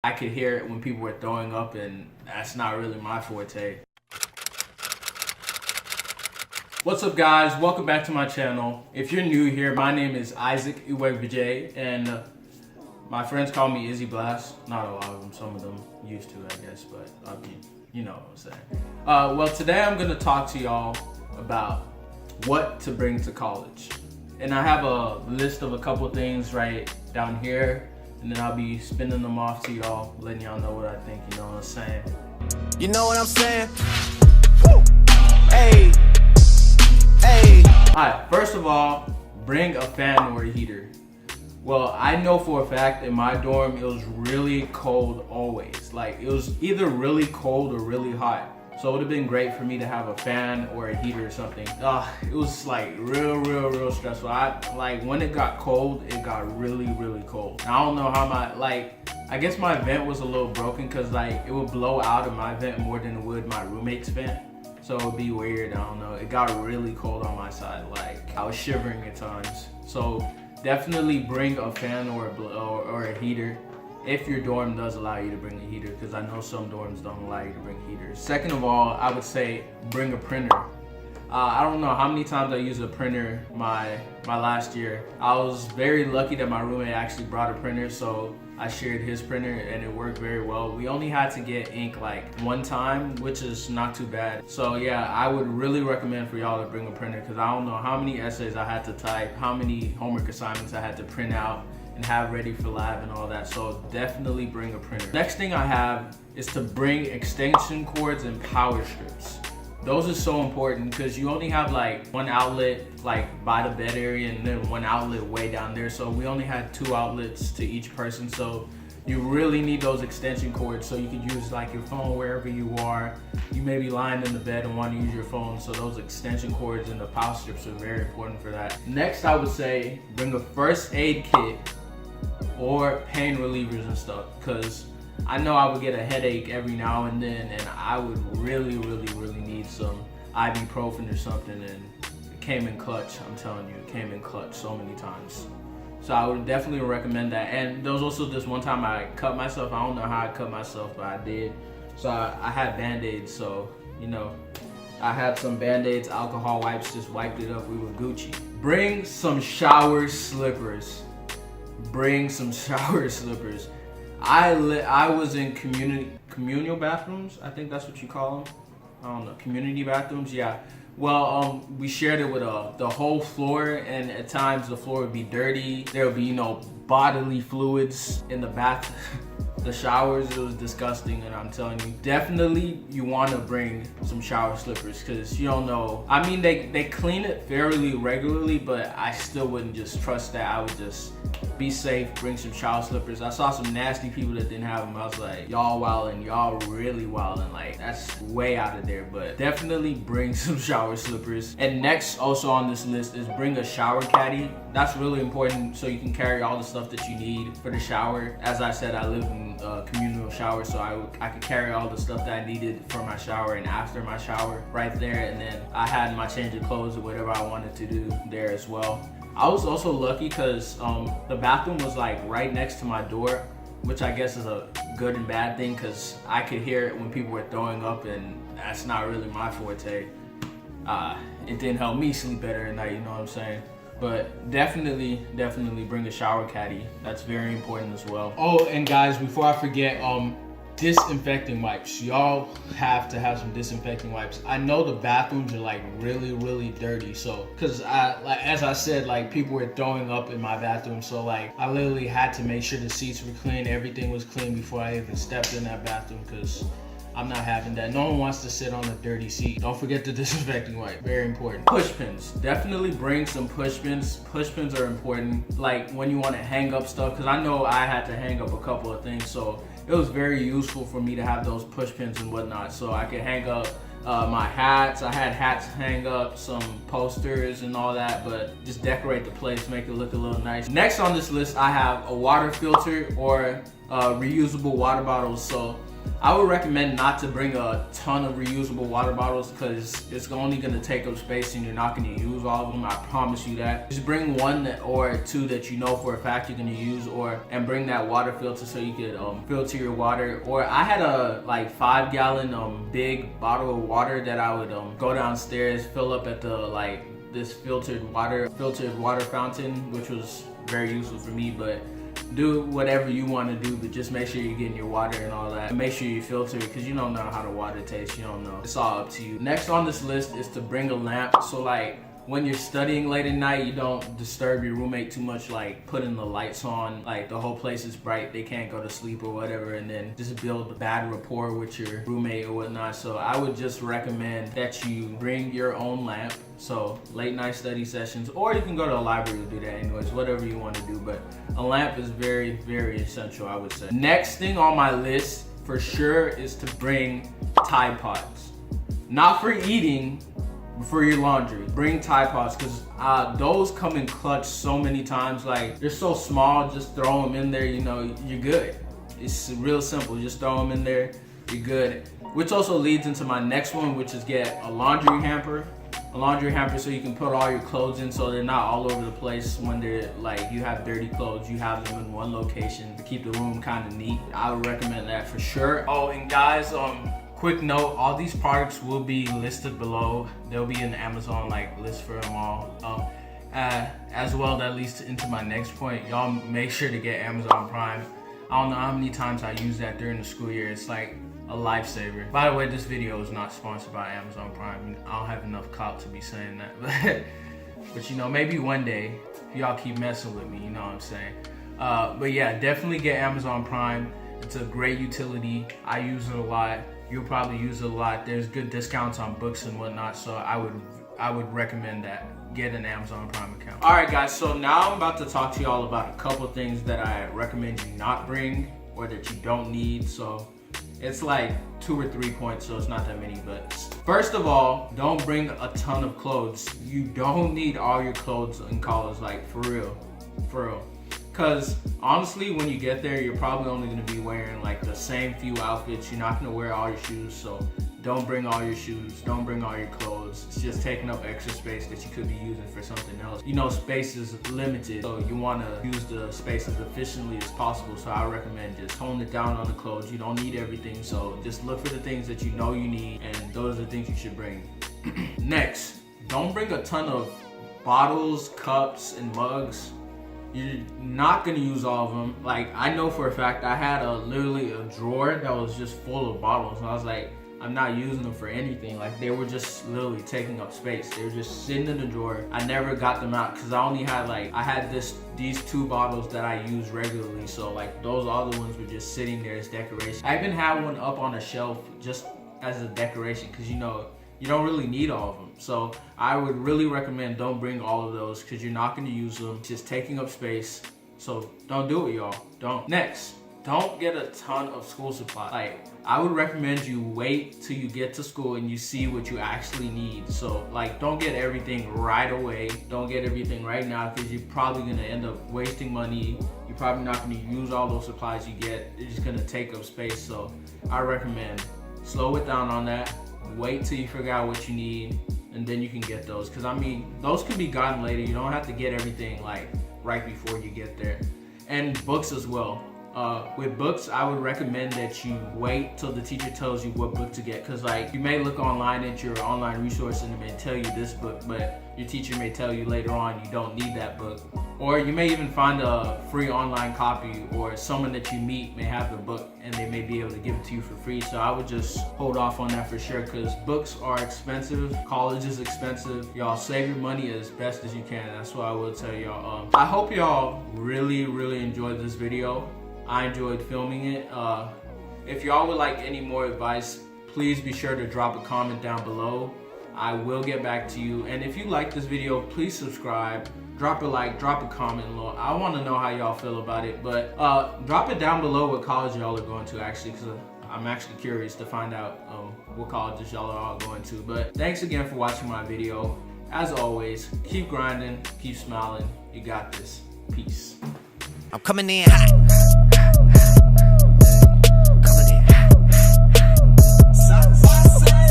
I could hear it when people were throwing up, and that's not really my forte. What's up, guys? Welcome back to my channel. If you're new here, my name is Ewegbeje, and my friends call me Izzy Blast. Not a lot of them, some of them used to, I guess, but you know what I'm saying. Well, today I'm gonna talk to y'all about what to bring to college. And I have a list of a couple things right down here, and then I'll be spinning them off to y'all, letting y'all know what I think, you know what I'm saying? You know what I'm saying? Woo! Hey, hey. Alright, first of all, bring a fan or a heater. Well, I know for a fact in my dorm it was really cold always. Like, it was either really cold or really hot. So it would have been great for me to have a fan or a heater or something. It was like real stressful. Like when it got cold, it got really cold. I don't know how I guess my vent was a little broken because like it would blow out of my vent more than it would my roommate's vent. So it would be weird, I don't know. It got really cold on my side. Like I was shivering at times. So definitely bring a fan or a heater. If your dorm does allow you to bring a heater, because I know some dorms don't allow you to bring heaters. Second of all, I would say bring a printer. I don't know how many times I used a printer my last year. I was very lucky that my roommate actually brought a printer, so I shared his printer and it worked very well. We only had to get ink like one time, which is not too bad. So yeah, I would really recommend for y'all to bring a printer, because I don't know how many essays I had to type, how many homework assignments I had to print out and have ready for lab and all that. So definitely bring a printer. Next thing I have is to bring extension cords and power strips. Those are so important because you only have like one outlet like by the bed area and then one outlet way down there. So we only had 2 outlets to each person. So you really need those extension cords so you can use like your phone wherever you are. You may be lying in the bed and want to use your phone, so those extension cords and the power strips are very important for that. Next, I would say bring a first aid kit or pain relievers and stuff, because I know I would get a headache every now and then and I would really need some ibuprofen or something, and it came in clutch. I'm telling you, it came in clutch so many times. So I would definitely recommend that. And there was also this one time I cut myself. I don't know how I cut myself, but I did. So I had band-aids, so you know, I had some band-aids, alcohol wipes, just wiped it up. We were Gucci. Bring some shower slippers. Bring some shower slippers. I was in communal bathrooms. I think that's what you call them. I don't know, community bathrooms. Yeah. Well, we shared it with the whole floor, and at times the floor would be dirty. There would be bodily fluids in the bath. The showers, it was disgusting, and I'm telling you, definitely you want to bring some shower slippers, because you don't know. I mean, they clean it fairly regularly, but I still wouldn't just trust that. I would just be safe, bring some shower slippers. I saw some nasty people that didn't have them. I was like, y'all wildin', y'all really wildin'. Like, that's way out of there, but definitely bring some shower slippers. And next, also on this list, is bring a shower caddy. That's really important so you can carry all the stuff that you need for the shower. As I said, I live in a communal shower, so I could carry all the stuff that I needed for my shower and after my shower right there, and then I had my change of clothes or whatever I wanted to do there as well. I was also lucky because the bathroom was like right next to my door, which I guess is a good and bad thing because I could hear it when people were throwing up, and that's not really my forte. It didn't help me sleep better at night, you know what I'm saying? But definitely bring a shower caddy. That's very important as well. Oh, and guys, before I forget, disinfecting wipes. Y'all have to have some disinfecting wipes. I know the bathrooms are like really dirty, so because as I said, like people were throwing up in my bathroom, so like I literally had to make sure the seats were clean, everything was clean before I even stepped in that bathroom, because I'm not having that. No one wants to sit on a dirty seat. Don't forget the disinfecting wipe. Very important. Push pins. Definitely bring some push pins. Push pins are important. Like when you want to hang up stuff, because I know I had to hang up a couple of things, so it was very useful for me to have those push pins and whatnot, so I could hang up my hats. I had hats hang up, some posters and all that, but just decorate the place, make it look a little nice. Next on this list, I have a water filter or reusable water bottles. So I would recommend not to bring a ton of reusable water bottles because it's only gonna take up space and you're not gonna use all of them. I promise you that. Just bring one or two that you know for a fact you're gonna use, and bring that water filter so you could filter your water. Or I had a like 5-gallon big bottle of water that I would go downstairs, fill up at the this filtered water fountain, which was very useful for me. But do whatever you want to do, but just make sure you're getting your water and all that. Make sure you filter it because you don't know how the water tastes. You don't know. It's all up to you. Next on this list is to bring a lamp. So like when you're studying late at night, you don't disturb your roommate too much, like putting the lights on, like the whole place is bright, they can't go to sleep or whatever, and then just build a bad rapport with your roommate or whatnot. So I would just recommend that you bring your own lamp. So late night study sessions, or you can go to a library to do that anyways, whatever you want to do, but a lamp is very, very essential, I would say. Next thing on my list for sure is to bring Tide Pods. Not for eating, for your laundry. Bring Tide Pods because those come in clutch so many times. Like they're so small, just throw them in there, you know, you're good. It's real simple, just throw them in there, you're good. Which also leads into my next one, which is get a laundry hamper. A laundry hamper so you can put all your clothes in so they're not all over the place. When they're like, you have dirty clothes, you have them in one location to keep the room kind of neat. I would recommend that for sure. Oh, and guys, quick note, all these products will be listed below. They'll be in the Amazon list for them all. As well, that leads into my next point. Y'all make sure to get Amazon Prime. I don't know how many times I use that during the school year. It's like a lifesaver. By the way, this video is not sponsored by Amazon Prime. I don't have enough clout to be saying that. But you know, maybe one day, if y'all keep messing with me, you know what I'm saying. But yeah, definitely get Amazon Prime. It's a great utility. I use it a lot. You'll probably use it a lot. There's good discounts on books and whatnot, so I would recommend that. Get an Amazon Prime account. All right, guys, so now I'm about to talk to y'all about a couple things that I recommend you not bring or that you don't need. So it's like 2 or 3 points, so it's not that many. But first of all, don't bring a ton of clothes. You don't need all your clothes in college, like for real. Because honestly, when you get there, you're probably only going to be wearing like the same few outfits. You're not going to wear all your shoes, so don't bring all your shoes, don't bring all your clothes. It's just taking up extra space that you could be using for something else. You know, space is limited, so you want to use the space as efficiently as possible. So I recommend just tone it down on the clothes. You don't need everything, so just look for the things that you know you need, and those are the things you should bring. Next, don't bring a ton of bottles, cups, and mugs. You're not gonna use all of them. Like, I know for a fact I had literally a drawer that was just full of bottles, and I was like, I'm not using them for anything. Like, they were just literally taking up space. They were just sitting in the drawer. I never got them out because I only had I had these 2 bottles that I use regularly. So like those other ones were just sitting there as decoration. I even had one up on a shelf just as a decoration because, you know, you don't really need all of them. So I would really recommend don't bring all of those because you're not gonna use them. It's just taking up space. So don't do it, y'all. Don't. Next, don't get a ton of school supplies. Like, I would recommend you wait till you get to school and you see what you actually need. So like, don't get everything right away. Don't get everything right now because you're probably gonna end up wasting money. You're probably not gonna use all those supplies you get. It's just gonna take up space. So I recommend slow it down on that. Wait till you figure out what you need, and then you can get those. Because I mean, those can be gotten later. You don't have to get everything like right before you get there. And books as well. With books, I would recommend that you wait till the teacher tells you what book to get. Because like, you may look online at your online resource and it may tell you this book, but your teacher may tell you later on you don't need that book. Or you may even find a free online copy, or someone that you meet may have the book and they may be able to give it to you for free. So I would just hold off on that for sure, because books are expensive. College is expensive. Y'all save your money as best as you can. That's what I will tell y'all. I hope y'all really enjoyed this video. I enjoyed filming it. If y'all would like any more advice, please be sure to drop a comment down below. I will get back to you. And if you like this video, please subscribe, drop a like, drop a comment below. I want to know how y'all feel about it, but drop it down below what college y'all are going to, actually, because I'm actually curious to find out what colleges y'all are all going to. But thanks again for watching my video. As always, keep grinding, keep smiling. You got this. Peace. I'm coming in hot.